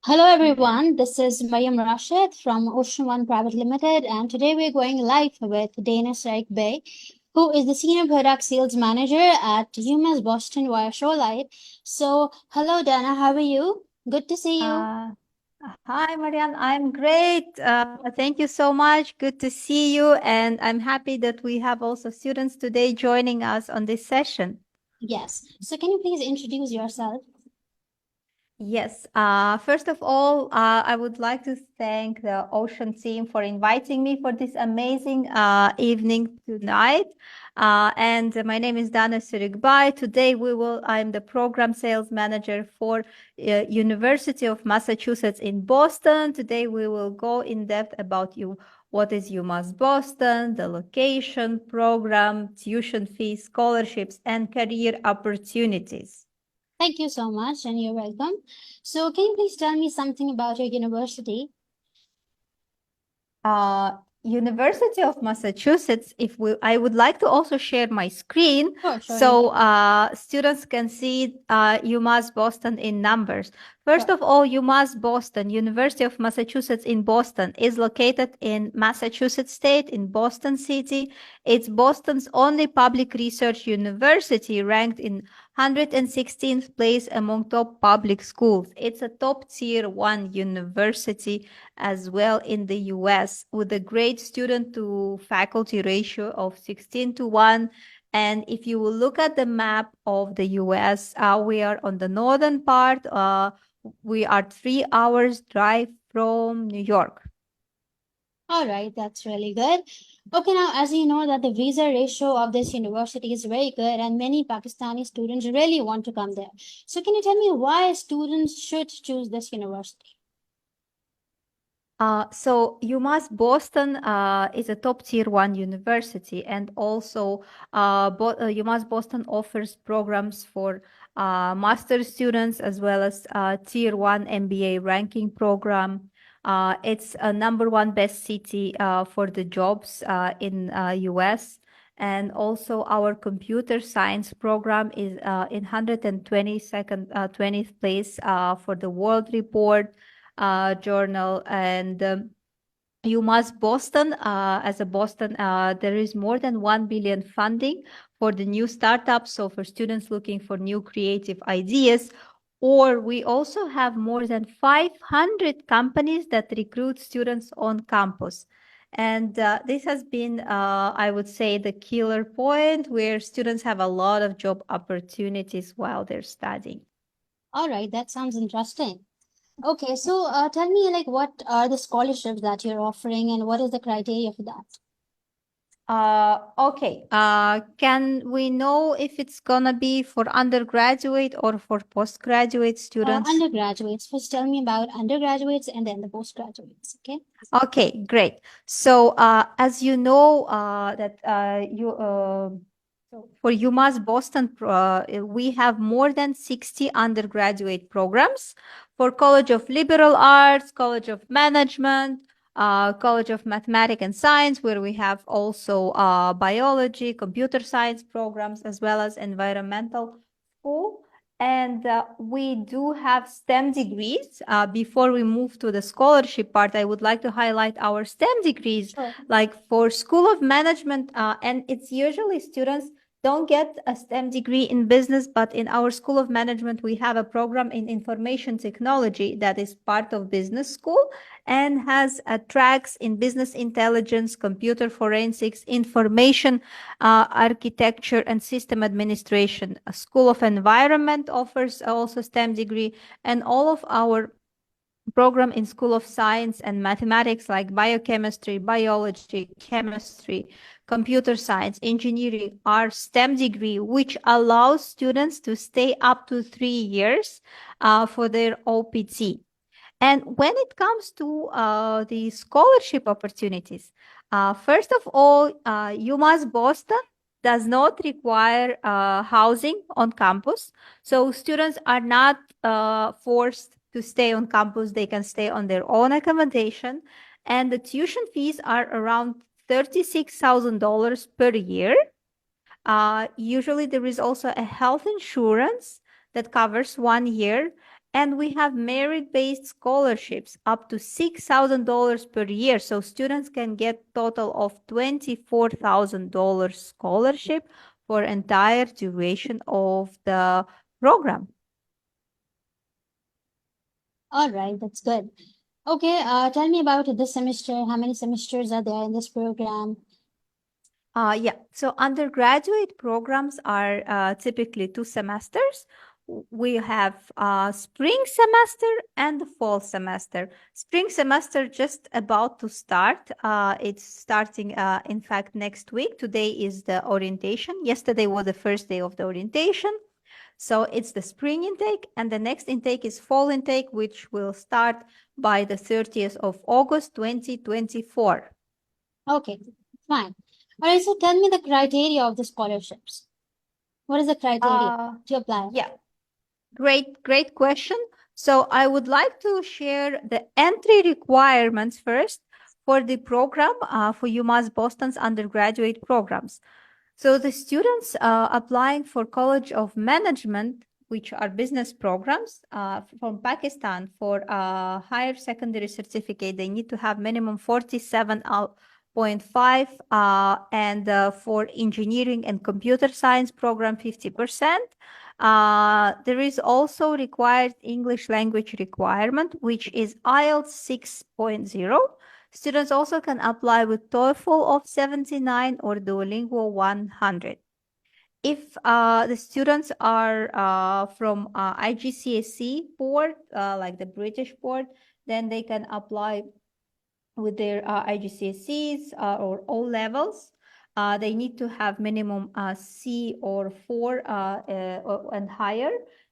Hello everyone, this is Mayam Rashid from Ocean1 Pvt Ltd, and today we're going live with Dana Serikbay, who is the Senior Product Sales Manager at Umass Boston via Shorelight. So, hello Dana, how are you? Good to see you. Uh, Hi, Marianne. I'm great. Thank you so much. Good to see you. And I'm happy that we have also students today joining us on this session. Yes. So, can you please introduce yourself? Yes. First of all, I would like to thank the Ocean team for inviting me for this amazing evening tonight. And my name is Dana Serikbay. Today I'm the program sales manager for University of Massachusetts in Boston. Today we will go in depth about what is UMass Boston, the location, program, tuition fees, scholarships, and career opportunities. Thank you so much, and you're welcome. So, can you please tell me something about your university? uh, University of Massachusetts, I would like to also share my screen Sure, you so can. students can see UMass Boston in numbers. Sure. First of all, UMass Boston, University of Massachusetts in Boston, is located in Massachusetts State in Boston City. It's Boston's only public research university, ranked in 116th place among top public schools. It's a top tier 1 university as well in the US, with a great student to faculty ratio of 16 to 1. And if you will look at the map of the US, we are on the northern part. We are 3 hours drive from New York. All right, that's really good. Okay, now as you know that the visa ratio of this university is very good and many Pakistani students really want to come there. So can you tell me why students should choose this university? So UMass Boston is a top tier 1 university, and also UMass Boston offers programs for master students as well as tier 1 MBA ranking program. It's a number one best city for the jobs in US. And also our computer science program is in 20th place for the World Report journal. And UMass Boston, as a Boston, there is more than 1 billion funding for the new startups. So for students looking for new creative ideas, or we also have more than 500 companies that recruit students on campus. And this has been, I would say, the killer point where students have a lot of job opportunities while they're studying. All right, that sounds interesting. Okay, so tell me like what are the scholarships that you're offering and what is the criteria for that? Okay. Can we know if it's gonna be for undergraduate or for postgraduate students? Undergraduates. First tell me about undergraduates and then the postgraduates, okay? Okay, great. So, as you know, that so for UMass Boston, we have more than 60 undergraduate programs for College of Liberal Arts, College of Management, College of Mathematics and Science, where we have also biology, computer science programs, as well as environmental school. And we do have STEM degrees. Before we move to the scholarship part, I would like to highlight our STEM degrees, Sure. like for School of Management, and it's usually students don't get a STEM degree in business, but in our School of Management, we have a program in information technology that is part of business school and has tracks in business intelligence, computer forensics, information architecture, and system administration. A School of Environment offers also STEM degree, and all of our program in School of Science and Mathematics like biochemistry, biology, chemistry, computer science, engineering are STEM degree, which allows students to stay up to 3 years for their OPT. And when it comes to the scholarship opportunities, first of all, UMass Boston does not require housing on campus. So students are not forced to stay on campus. They can stay on their own accommodation. And the tuition fees are around $36,000 per year. Usually there is also a health insurance that covers 1 year. And we have merit-based scholarships up to $6,000 per year. So students can get total of $24,000 scholarship for entire duration of the program. All right, that's good. Okay, tell me about this semester. How many semesters are there in this program? Yeah, so undergraduate programs are typically 2 semesters. We have spring semester and the fall semester. Spring semester just about to start. It's starting, in fact, next week. Today is the orientation. Yesterday was the first day of the orientation. So it's the spring intake, and the next intake is fall intake, which will start by the 30th of August, 2024. Okay, fine. All right, so tell me the criteria of the scholarships. What is the criteria to apply? Yeah, great question. So I would like to share the entry requirements first for the program for UMass Boston's undergraduate programs. So the students applying for College of Management, which are business programs from Pakistan for a higher secondary certificate, they need to have minimum 47.5 and for engineering and computer science program 50%. There is also required English language requirement, which is IELTS 6.0. Students also can apply with TOEFL of 79 or Duolingo 100. If the students are from IGCSE board, like the British board, then they can apply with their IGCSEs or O levels. They need to have minimum C or 4 and higher.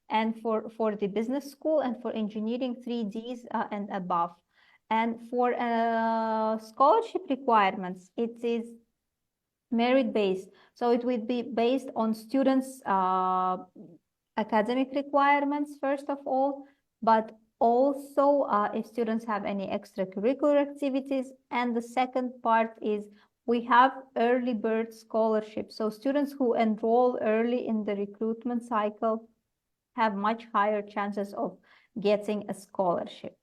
And for the business school and for engineering, 3Ds and above. And for scholarship requirements, it is merit-based. So it will be based on students' academic requirements, first of all, but also if students have any extracurricular activities. And the second part is we have early bird scholarship. So students who enroll early in the recruitment cycle have much higher chances of getting a scholarship.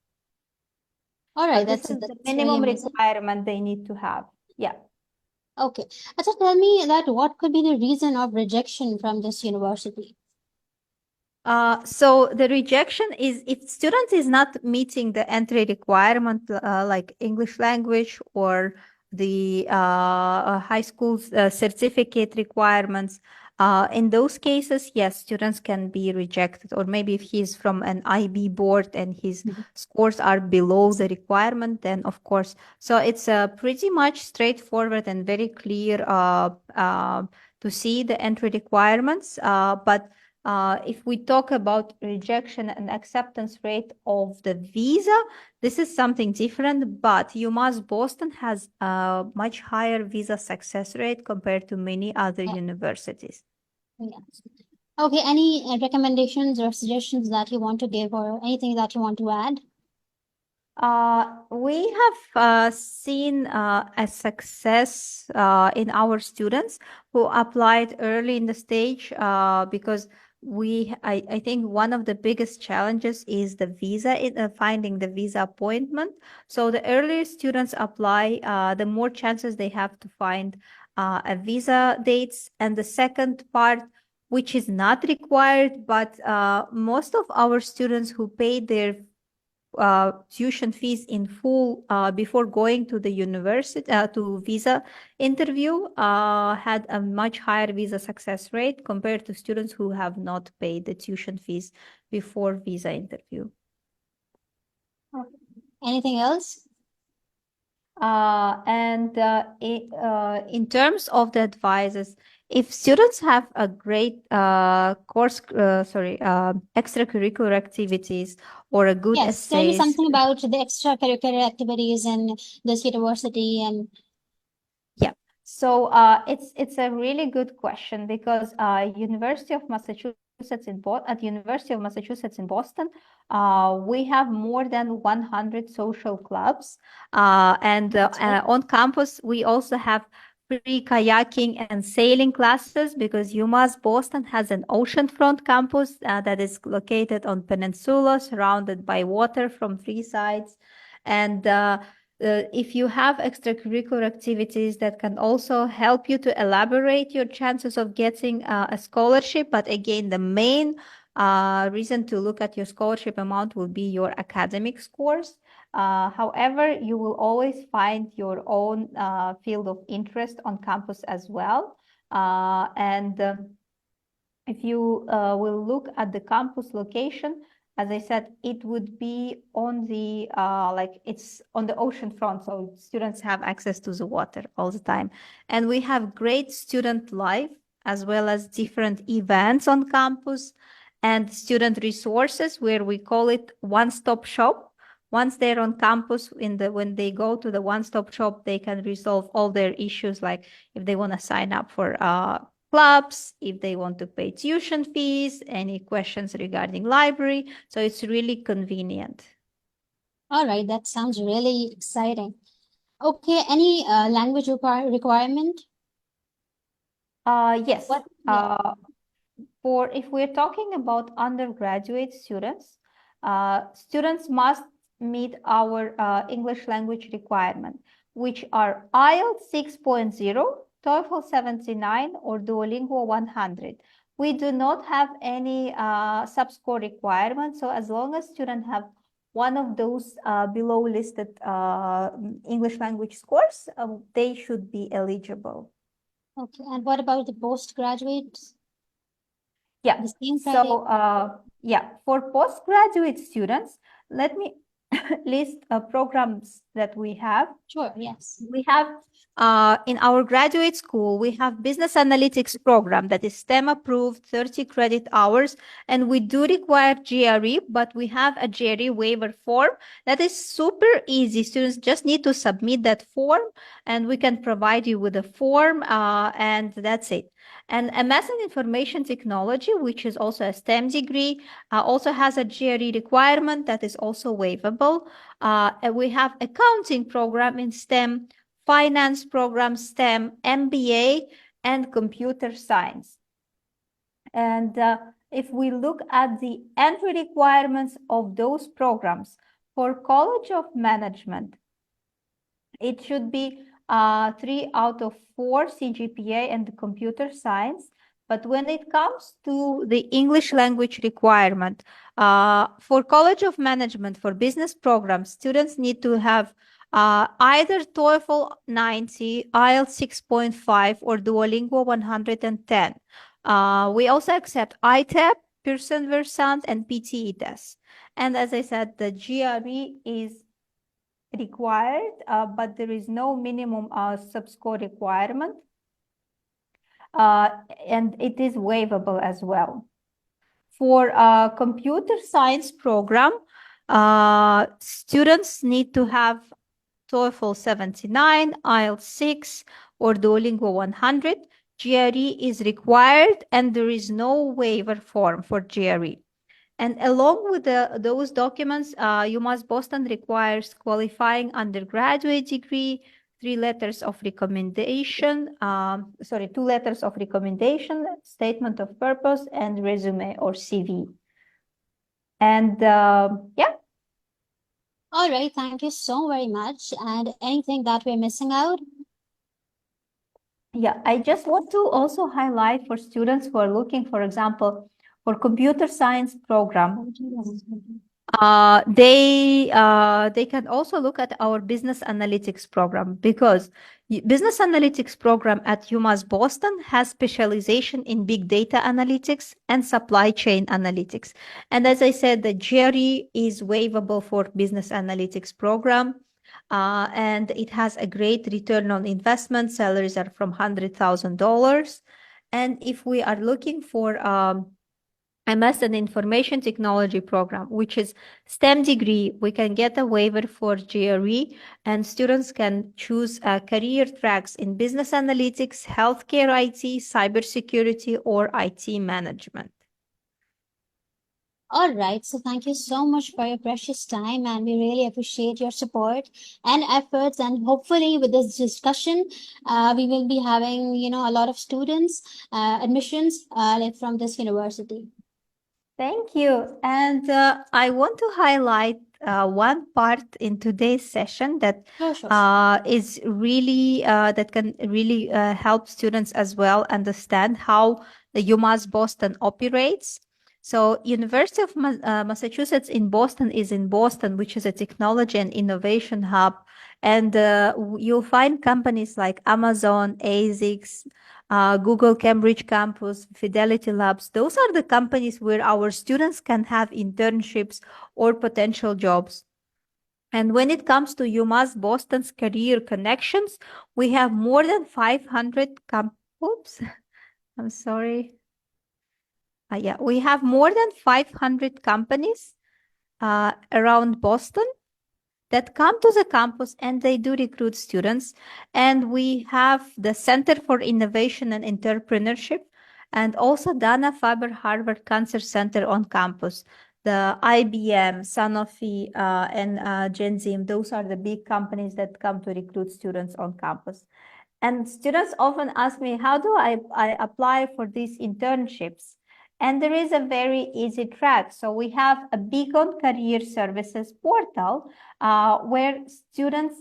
All right, This that's is the very minimum amazing. requirement they need to have. Yeah. Okay, so tell me that what could be the reason of rejection from this university? So the rejection is if student is not meeting the entry requirement, like English language or the high school certificate requirements. In those cases, yes, students can be rejected. Or maybe if he's from an IB board and his scores are below the requirement, then of course. So it's pretty much straightforward and very clear to see the entry requirements. But if we talk about rejection and acceptance rate of the visa, this is something different, but UMass Boston has a much higher visa success rate compared to many other universities. Yes. Okay, any recommendations or suggestions that you want to give or anything that you want to add? We have seen a success in our students who applied early in the stage because I think one of the biggest challenges is the visa, finding the visa appointment. So the earlier students apply, the more chances they have to find a visa dates. And the second part, which is not required, but most of our students who pay their tuition fees in full before going to the university to visa interview had a much higher visa success rate compared to students who have not paid the tuition fees before visa interview. Anything else? In terms of the advices, if students have a great extracurricular activities or a good Yes, tell me essays. something about the extracurricular activities in this university and Yeah. So it's a really good question because University of Massachusetts at University of Massachusetts in Boston, we have more than 100 social clubs, and that's great. on campus we also have free kayaking and sailing classes because UMass Boston has an oceanfront campus that is located on peninsula, surrounded by water from three sides. And if you have extracurricular activities that can also help you to elaborate your chances of getting a scholarship. But again, the main reason to look at your scholarship amount will be your academic scores. However, you will always find your own field of interest on campus as well. And if you will look at the campus location, as I said, it would be on the it's on the ocean front, so students have access to the water all the time. And we have great student life as well as different events on campus and student resources where we call it one-stop shop. Once they're on campus, when they go to the one-stop shop, they can resolve all their issues, like if they want to sign up for clubs, if they want to pay tuition fees, any questions regarding library. So it's really convenient. All right, that sounds really exciting. Okay, any language requirement? Yes. What? Yeah. For if we're talking about undergraduate students, students must meet our English language requirement, which are IELTS 6.0, TOEFL 79, or Duolingo 100. We do not have any sub-score requirements, so as long as students have one of those below listed English language scores, they should be eligible. Okay, and what about the postgraduates? Yeah. The same So, criteria? for postgraduate students, let me list programs that we have. Sure, yes. We have in our graduate school, we have business analytics program that is STEM approved, 30 credit hours, and we do require GRE, but we have a GRE waiver form that is super easy. Students just need to submit that form, and we can provide you with a form, and that's it. And MS in Information Technology, which is also a STEM degree, also has a GRE requirement that is also waivable. And we have accounting program in STEM, finance program STEM, MBA, and computer science. And if we look at the entry requirements of those programs for College of Management, it should be 3 out of 4 CGPA and computer science. But when it comes to the English language requirement, for College of Management, for business programs, students need to have either TOEFL 90, IELTS 6.5, or Duolingo 110. We also accept ITAP, Pearson Versant, and PTE tests. And as I said, the GRE is required, but there is no minimum sub-score requirement. And it is waivable as well. For a computer science program, students need to have TOEFL 79, IELTS 6, or Duolingo 100. GRE is required, and there is no waiver form for GRE. And along with those documents, UMass Boston requires qualifying undergraduate degree, 2 letters of recommendation, statement of purpose, and resume or CV. And yeah. All right, thank you so very much. And anything that we're missing out? Yeah, I just want to also highlight for students who are looking, for example, for computer science program, they can also look at our business analytics program, because business analytics program at UMass Boston has specialization in big data analytics and supply chain analytics. And as I said, the GRE is waivable for business analytics program. And it has a great return on investment. Salaries are from $100,000. And if we are looking for MS and Information Technology program, which is STEM degree, we can get a waiver for GRE, and students can choose career tracks in business analytics, healthcare IT, cybersecurity, or IT management. All right, so thank you so much for your precious time, and we really appreciate your support and efforts. And hopefully, with this discussion, we will be having, a lot of students admissions like from this university. Thank you. And I want to highlight one part in today's session that Sure, sure. is really that can really help students as well understand how the UMass Boston operates. So, University of Massachusetts in Boston is in Boston, which is a technology and innovation hub, and you'll find companies like Amazon, ASICS, Google Cambridge Campus, Fidelity Labs. Those are the companies where our students can have internships or potential jobs. And when it comes to UMass Boston's career connections, we have more than 500 oops, I'm sorry. Yeah, we have more than 500 companies around Boston that come to the campus and they do recruit students. And we have the Center for Innovation and Entrepreneurship and also Dana Harvard Cancer Center on campus. The IBM, Sanofi, and Genzym, those are the big companies that come to recruit students on campus. And students often ask me, how do I apply for these internships? And there is a very easy track. So we have a Beacon Career Services portal where students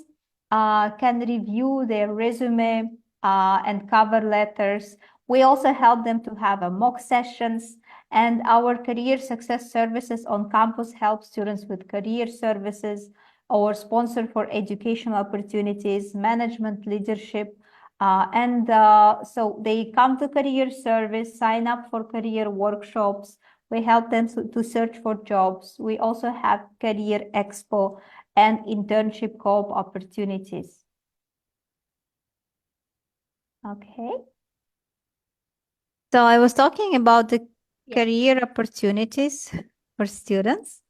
can review their resume and cover letters. We also help them to have a mock sessions, and our career success services on campus help students with career services or sponsor for educational opportunities, management, leadership. So they come to career service, sign up for career workshops. We help them to search for jobs. We also have career expo and internship co-op opportunities. Okay. So I was talking about the career opportunities for students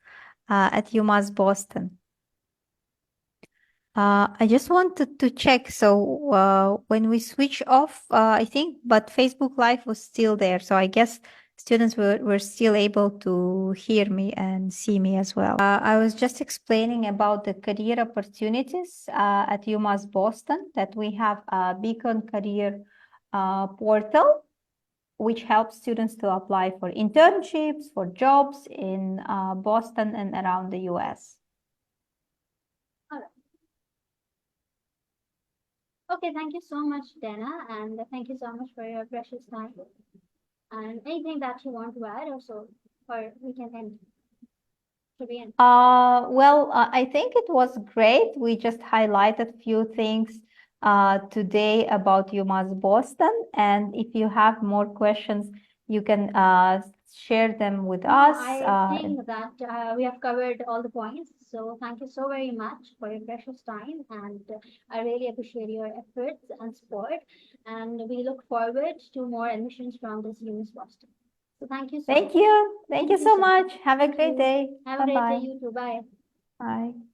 at UMass Boston. I just wanted to check. So when we switch off, I think, but Facebook Live was still there. So I guess students were still able to hear me and see me as well. I was just explaining about the career opportunities at UMass Boston, that we have a Beacon Career portal, which helps students to apply for internships, for jobs in Boston and around the US. Okay, thank you so much, Dana, and thank you so much for your precious time. And anything that you want to add, or we can end. I think it was great. We just highlighted few things today about UMass Boston, and if you have more questions, you can share them with us. I think that we have covered all the points. So thank you so very much for your precious time, and I really appreciate your efforts and support. And we look forward to more admissions from this UMass Boston. So thank you so much. Thank you so much. Have a great day. Have a great day, Bye-bye. you too. Bye. Bye.